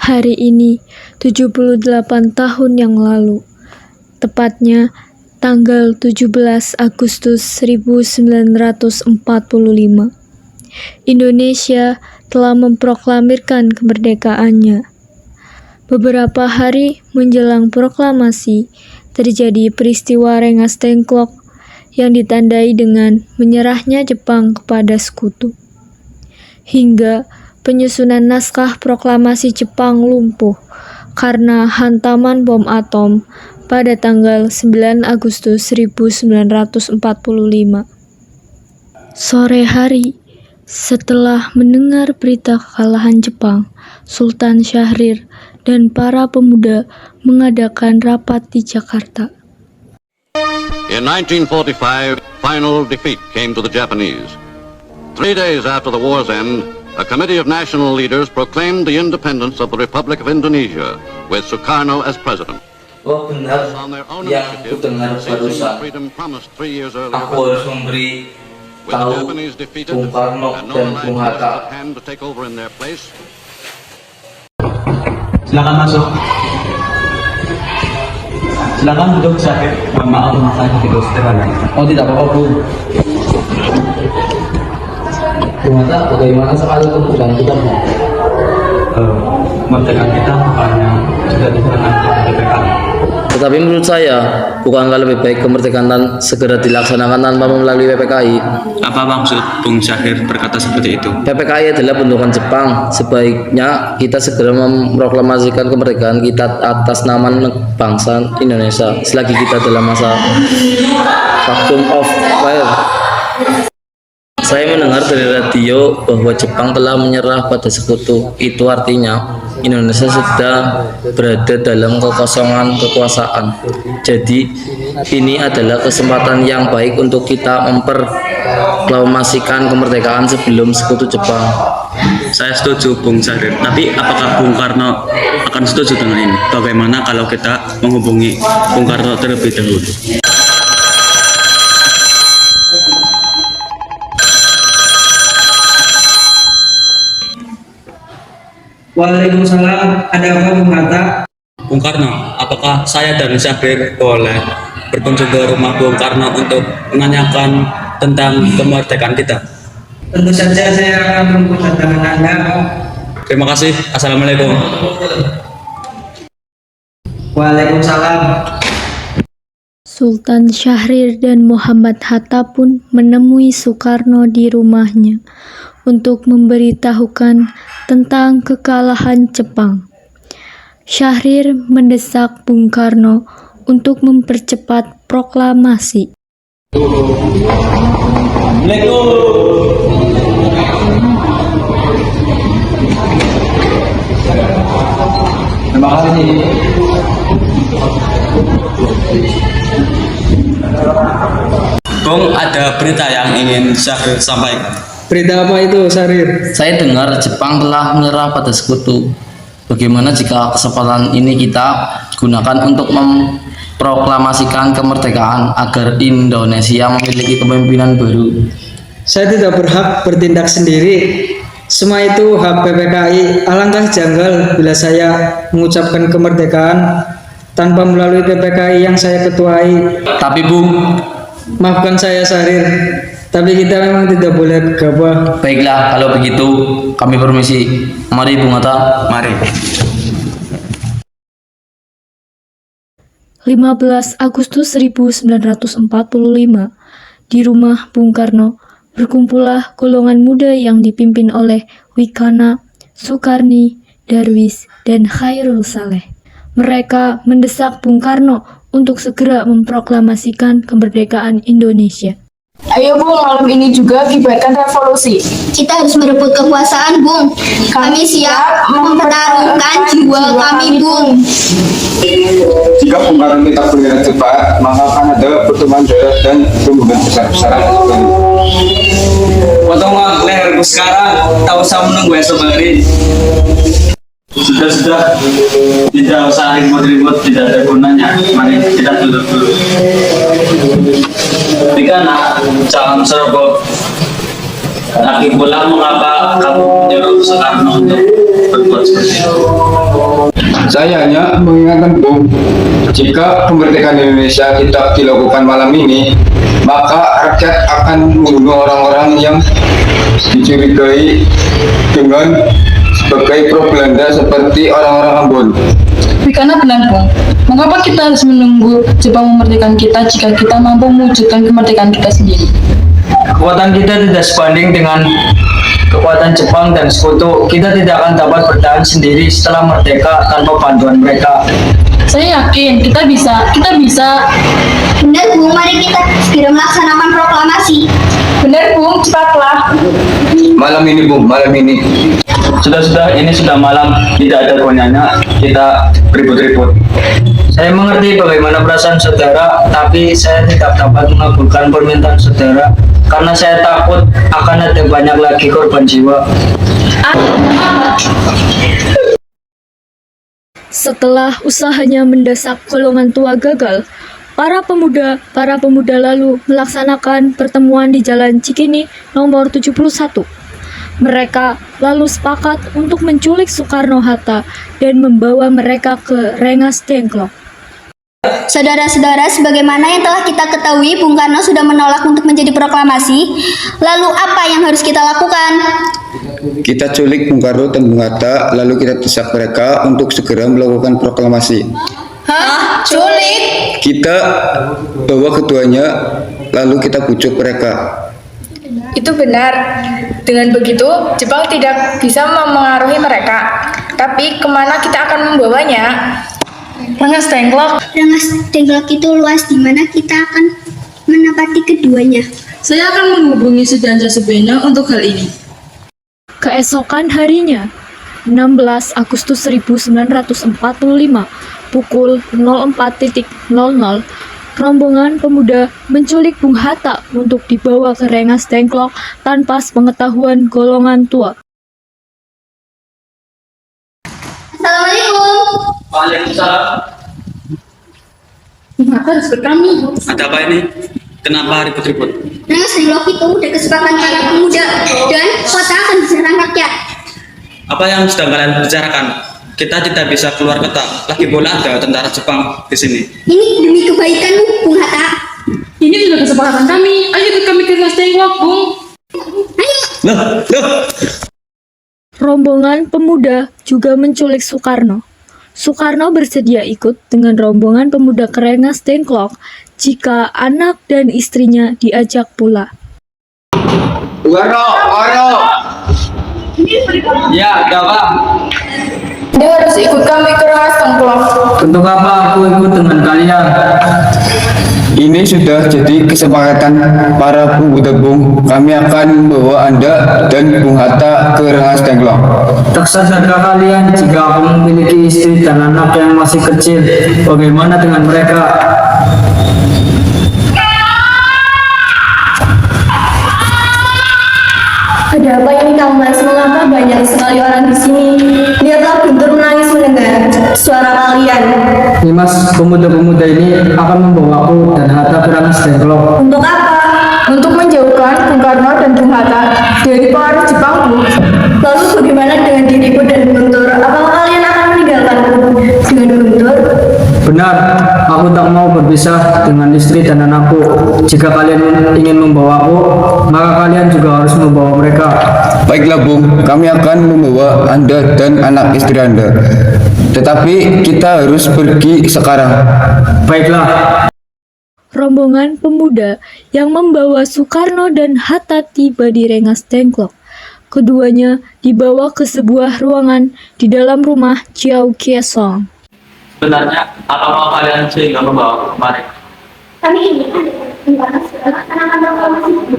Hari ini 78 tahun yang lalu, tepatnya tanggal 17 Agustus 1945, Indonesia telah memproklamirkan kemerdekaannya. Beberapa hari menjelang proklamasi, terjadi peristiwa Rengas Dengklok yang ditandai dengan menyerahnya Jepang kepada sekutu. Hingga penyusunan naskah proklamasi Jepang lumpuh karena hantaman bom atom pada tanggal 9 Agustus 1945. Sore hari, setelah mendengar berita kekalahan Jepang, Sultan Syahrir dan para pemuda mengadakan rapat di Jakarta. In 1945, final defeat came to the Japanese. 3 days after the war's end, a committee of national leaders proclaimed the independence of the Republic of Indonesia, with Sukarno as president. Oh benar, yang ku dengar barusan. Aku harus memberi tahu Bung Karno dan Bung Hatta. Silakan masuk. Silakan duduk sakit. Maaf, saya tidak setelah. Oh tidak apa-apa Bung. Bung Hatta, bagaimana soal kemerdekaan kita Bung? Kemerdekaan kita bukannya sudah diserahkan ke PKI. Tetapi menurut saya, bukankah lebih baik kemerdekaan segera dilaksanakan tanpa melalui PPKI? Apa maksud Bung Syahrir berkata seperti itu? PPKI adalah bentukan Jepang. Sebaiknya kita segera memproklamasikan kemerdekaan kita atas nama bangsa Indonesia selagi kita dalam masa vacuum of power. Saya mendengar dari radio bahwa Jepang telah menyerah pada sekutu. Itu artinya Indonesia sudah berada dalam kekosongan kekuasaan. Jadi ini adalah kesempatan yang baik untuk kita memproklamasikan kemerdekaan sebelum sekutu Jepang. Saya setuju Bung Syahrir. Tapi apakah Bung Karno akan setuju dengan ini? Bagaimana kalau kita menghubungi Bung Karno terlebih dahulu? Waalaikumsalam, ada apa Bung Hatta? Bung Karno, apakah saya dan Syahrir boleh berkunjung ke rumah Bung Karno untuk menanyakan tentang kemerdekaan kita? Tentu saja saya akan menunggu kedatangan Anda. Terima kasih. Assalamualaikum. Waalaikumsalam. Sultan Syahrir dan Muhammad Hatta pun menemui Soekarno di rumahnya untuk memberitahukan tentang kekalahan Jepang. Syahrir mendesak Bung Karno untuk mempercepat proklamasi. Terima kasih. Bung, ada berita yang ingin Syahrir sampaikan. Berita apa itu, Syahrir? Saya dengar Jepang telah menyerah pada sekutu. Bagaimana jika kesempatan ini kita gunakan untuk memproklamasikan kemerdekaan agar Indonesia memiliki kepemimpinan baru? Saya tidak berhak bertindak sendiri. Semua itu hak PPKI. Alangkah janggal bila saya mengucapkan kemerdekaan tanpa melalui PPKI yang saya ketuai. Tapi Bung, Maafkan saya, Syahrir. Tapi kita memang tidak boleh gegabah. baiklah kalau begitu kami permisi. Mari Bung Hatta. Mari. 15 Agustus 1945, di rumah Bung Karno, berkumpullah golongan muda yang dipimpin oleh Wikana, Sukarni, Darwis, dan Khairul Saleh. Mereka mendesak Bung Karno untuk segera memproklamasikan kemerdekaan Indonesia. Ayo Bung, malam ini juga kibarkan revolusi. Kita harus merebut kekuasaan, Bung. Kami siap mempertaruhkan jiwa kami, Bung. Jika Bung Karno kita bergerak cepat, maka akan ada pertumbuhan daerah dan pembangunan besar-besaran. Potong leherku sekarang, tak usah menunggu esok hari. Sudah, tidak usah ribut-ribut, tidak ada gunanya. Mari kita duduk dulu. Jika calon serbo lagi pulang, mengapa kamu menyuruh Soekarno untuk berbuat seperti itu? Saya hanya mengingatkan Bung, jika kemerdekaan Indonesia tidak dilakukan malam ini, maka rakyat akan membunuh orang-orang yang dicurigai dengan sebagai pro Belanda seperti orang-orang Ambon. Karena benar, Bung. Mengapa kita harus menunggu Jepang memerdekakan kita jika kita mampu mewujudkan kemerdekaan kita sendiri? Kekuatan kita tidak sebanding dengan kekuatan Jepang dan sekutu. Kita tidak akan dapat bertahan sendiri setelah merdeka tanpa bantuan mereka. Saya yakin kita bisa. Benar, Bung. Mari kita segera melaksanakan proklamasi. Benar, Bung. Cepatlah. Malam ini Bung, malam ini. Sudah, ini sudah malam, tidak ada gunanya kita ribut-ribut. Saya mengerti bagaimana perasaan saudara, tapi saya tidak dapat mengabulkan permintaan saudara karena saya takut akan ada banyak lagi korban jiwa. Setelah usahanya mendesak golongan tua gagal, para pemuda lalu melaksanakan pertemuan di Jalan Cikini nomor 71. Mereka lalu sepakat untuk menculik Soekarno-Hatta dan membawa mereka ke Rengas Dengklok. Saudara-saudara, sebagaimana yang telah kita ketahui, Bung Karno sudah menolak untuk menjadi proklamasi. Lalu apa yang harus kita lakukan? Kita culik Bung Karno dan Bung Hatta, lalu kita desak mereka untuk segera melakukan proklamasi. Hah? Culik? Kita bawa keduanya, lalu kita bujuk mereka. Itu benar. Dengan begitu, Jepang tidak bisa memengaruhi mereka. Tapi kemana kita akan membawanya? Rengas Dengklok. Rengas Dengklok itu luas di mana kita akan menempati keduanya. Saya akan menghubungi Sudansa Subena untuk hal ini. Keesokan harinya, 16 Agustus 1945, pukul 04.00, rombongan pemuda menculik Bung Hatta untuk dibawa ke Rengas Dengklok tanpa sepengetahuan golongan tua. Assalamualaikum. Waalaikumsalam. Bung Hatta harus berkami. Ada apa ini? Kenapa ribut-ribut? Rengas Dengklok itu udah kesepakatan para pemuda dan kota akan diserang rakyat. Apa yang sedang kalian bicarakan? Kita tidak bisa keluar kota. Lagi pula ada tentara Jepang di sini. Ini demi kebaikanmu, Bung Hatta. Ini sudah kesepakatan kami. Ayo ikut kami ke Rengas Dengklok, Bung. Ayo. Rombongan pemuda juga menculik Soekarno. Soekarno bersedia ikut dengan rombongan pemuda ke Rengas Dengklok jika anak dan istrinya diajak pula. Bung Karno! Ya, ada apa? Dia harus ikut kami ke Rengas Dengklok. Untuk apa aku ikut dengan kalian? Ini sudah jadi kesepakatan para pemuda Bung. Kami akan membawa Anda dan Bung Hatta ke Rengas Dengklok. Tak sadarkah kalian jika aku memiliki istri dan anak yang masih kecil? Bagaimana dengan mereka? Ada apa ini, Kang Mas? Mengapa banyak sekali orang di sini? Lihatlah, Guntur menangis mendengar suara kalian. Nimas, pemuda-pemuda ini akan membawaku dan Hatta ke Rengas Dengklok. Untuk apa? Untuk menjauhkan Bung Karno dan Bung Hatta dari pengaruh Jepang, Bu. Lalu bagaimana dengan diriku dan Guntur? Apakah kalian akan meninggalkanku dengan Guntur? Benar, aku tak mau berpisah dengan istri dan anakku. Jika kalian ingin membawaku, maka kalian juga harus membawa mereka. Baiklah Bung, kami akan membawa Anda dan anak istri Anda. Tetapi kita harus pergi sekarang. Baiklah. Rombongan pemuda yang membawa Soekarno dan Hatta tiba di Rengas Dengklok. Keduanya dibawa ke sebuah ruangan di dalam rumah Chiao Kiesong. Sebenarnya apa mau kalian sehingga membawa kemarin? Kami ingin Anda melaksanakan proklamasi.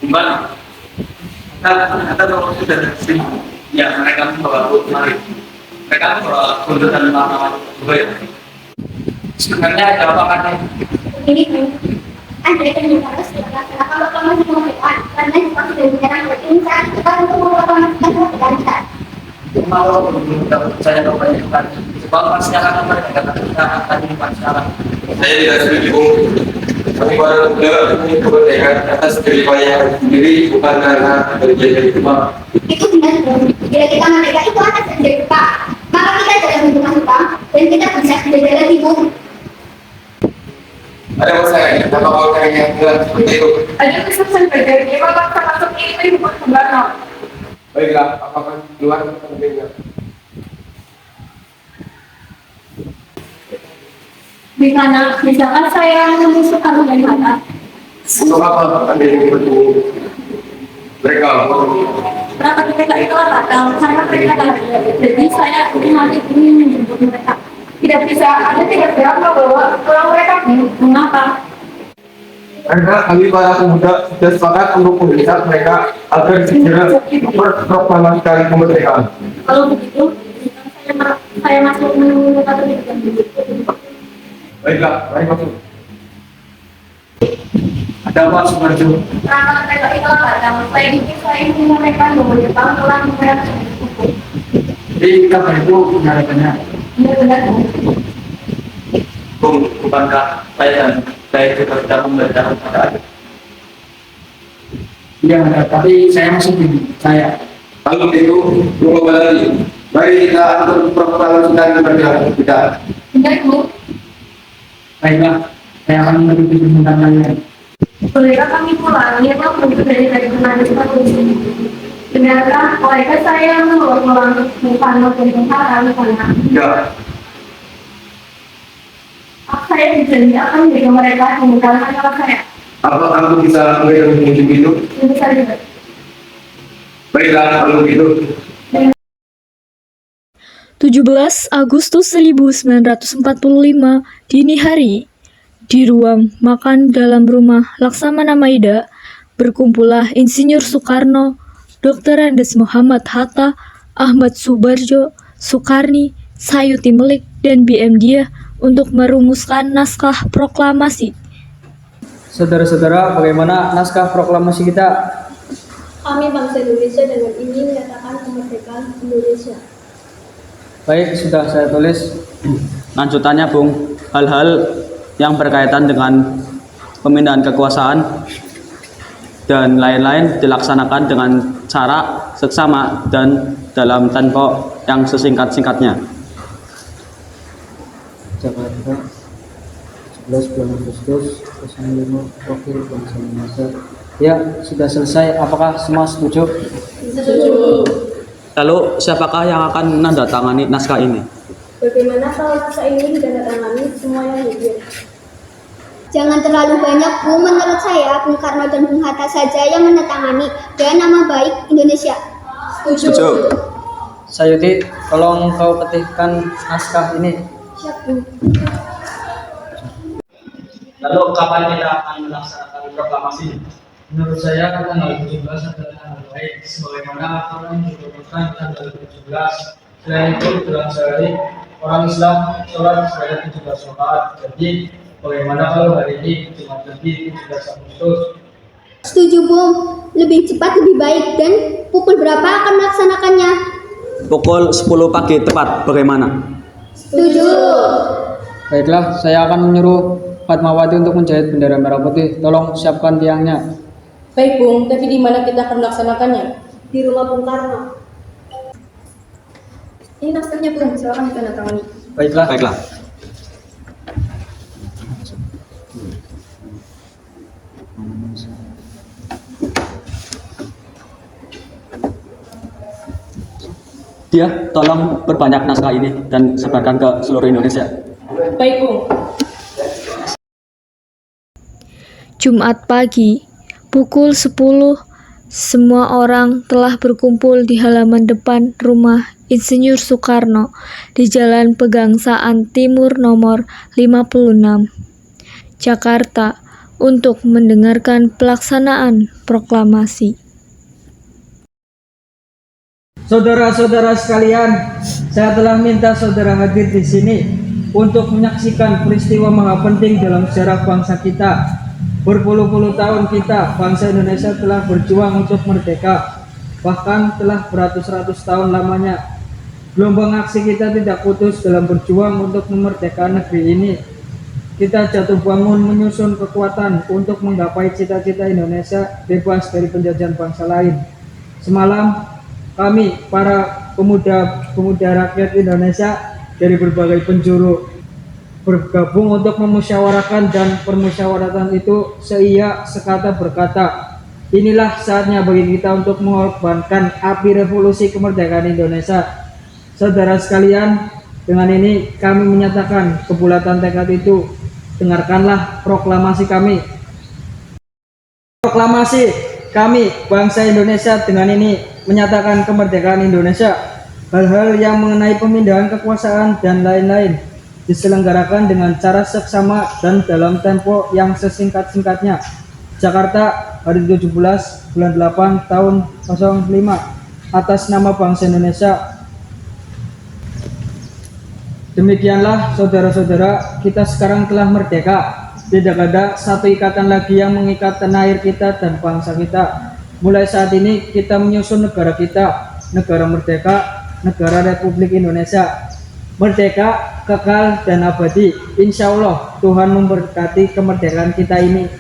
Gimana? Kita tahu sudah dari sini. Ya, mereka membawa kemarin. Mereka membawa tuntutan lama juga ya. Sebenarnya ada apa kan? Ini Bu, Anda dan harus melaksanakan proklamasi kemerdekaan karena Jepang sudah menyerang ini saat kita untuk memproklamasikan kemerdekaan kita. Kalau kita percaya kepada Jepang pasti akan memerdekakan kita akan sekarang. Saya tidak setuju. Kami para pemuda ini kemerdekaan atas jeripaya sendiri bukan karena berjaya cuma. Itu benar, Bung. Bila kita merdeka itu atas dari Pak, maka kita jangan menggunakan hutang dan kita bisa belajar lagi, Bung. Ada masalah apa orang yang bilang seperti itu? Ada kesusahan terjadi, maka termasuk ini bukan Bung. Baiklah, apakah keluar pentingnya? Di mana misalkan saya menyusukan dari mana? Untuk apa Anda ingin bertemu mereka? Berapa mereka itu datang karena mereka ada. Jadi saya ingin menjemput mereka. Tidak bisa, Anda tidak berapa bahwa pulang mereka. Mengapa? Karena kami para pemuda sudah sepakat untuk melihat mereka agar segera berproklamasikan kemerdekaan. Kalau begitu, saya masuk menuntut pendidikan. Baiklah, mari masuk. Ada apa Sumarjo? Karena mereka itu datang, saya ingin mereka Jepang pulang mereka. Jadi kapan itu penyarannya? Benar-benar. Bung, bukankah saya juga sudah membaca keadaan? Iya, tapi saya masih bingung. Kalau itu, tunggu lagi. Mari kita untuk proklamasikan kemerdekaan kita. Benar, Bu. Baiklah, saya akan menuju permintaan kalian. Bolehkah kami pulang? Ya, Pak, untuk dari kemarin seperti ini. Benarkah bolehkah saya membawa pulang Bung Karno dan Bung Karno karena Ya, saya berjanji akan menjaga mereka menggunakan anak saya. apa kamu bisa menunjuk itu? Tentu saja. Baiklah, kalau begitu. 17 Agustus 1945 dini hari di ruang makan dalam rumah Laksamana Maida berkumpullah Insinyur Soekarno, Dr. Andes Muhammad Hatta, Ahmad Subarjo, Soekarni, Sayuti Melik, dan BM Diah untuk merumuskan naskah proklamasi. Saudara-saudara, bagaimana naskah proklamasi kita? Kami bangsa Indonesia dengan ini menyatakan kemerdekaan Indonesia. Baik, sudah saya tulis. Lanjutannya, Bung, hal-hal yang berkaitan dengan pemindahan kekuasaan dan lain-lain dilaksanakan dengan cara seksama dan dalam tempo yang sesingkat-singkatnya. Jakarta, 11 bulan Agustus 05 Wakil Bangsa Indonesia. Ya, sudah selesai. Apakah semua setuju? Setuju. Lalu, siapakah yang akan menandatangani naskah ini? Bagaimana kalau naskah ini ditandatangani semua yang hadir? Jangan terlalu banyak, Bu. Menurut saya, Bung Karno dan Bung Hatta saja yang menandatangani dan nama baik Indonesia. Setuju. Sayuti, tolong kau ketikkan naskah ini. Siap, Bu. Lalu, kapan kita akan melaksanakan proklamasi? Menurut saya tanggal 17 adalah tanggal baik, sebagaimana Al-Quran menyebutkan tanggal 17. Selain itu, dalam sehari orang Islam sholat sebanyak 17 rakaat. Jadi, bagaimana kalau hari ini Jumat Legi 17 Agustus? Setuju, Bung. Lebih cepat lebih baik. Dan pukul berapa akan melaksanakannya? Pukul 10 pagi tepat, bagaimana? Setuju. Baiklah, saya akan menyuruh Fatmawati untuk menjahit bendera merah putih. Tolong siapkan tiangnya. Baik, Bung, tapi di mana kita akan melaksanakannya? Di rumah Bung Karno. Ini naskahnya, Bung, silakan ditandatangani. Baiklah. Baiklah. Dia tolong perbanyak naskah ini dan sebarkan ke seluruh Indonesia. Baik, Bung. Jumat pagi, pukul 10, semua orang telah berkumpul di halaman depan rumah Insinyur Soekarno di Jalan Pegangsaan Timur nomor 56, Jakarta, untuk mendengarkan pelaksanaan proklamasi. Saudara-saudara sekalian, saya telah minta saudara hadir di sini untuk menyaksikan peristiwa maha penting dalam sejarah bangsa kita. Berpuluh-puluh tahun kita, bangsa Indonesia telah berjuang untuk merdeka, bahkan telah beratus-ratus tahun lamanya. Gelombang aksi kita tidak putus dalam berjuang untuk memerdekakan negeri ini. kita jatuh bangun menyusun kekuatan untuk menggapai cita-cita Indonesia bebas dari penjajahan bangsa lain. Semalam kami para pemuda rakyat Indonesia dari berbagai penjuru bergabung untuk memusyawarahkan, dan permusyawaratan itu seia sekata berkata, inilah saatnya bagi kita untuk mengorbankan api revolusi kemerdekaan Indonesia. Saudara sekalian, dengan ini kami menyatakan kebulatan tekad itu. Dengarkanlah proklamasi kami. Proklamasi kami bangsa Indonesia dengan ini menyatakan kemerdekaan Indonesia. Hal-hal yang mengenai pemindahan kekuasaan dan lain-lain diselenggarakan dengan cara seksama dan dalam tempo yang sesingkat-singkatnya. Jakarta, hari 17 bulan 8 tahun 05, atas nama bangsa Indonesia. Demikianlah saudara-saudara, kita sekarang telah merdeka. Tidak ada satu ikatan lagi yang mengikat tanah air kita dan bangsa kita. Mulai saat ini kita menyusun negara kita, negara merdeka, negara Republik Indonesia. Merdeka, kekal, dan abadi. Insya Allah Tuhan memberkati kemerdekaan kita ini.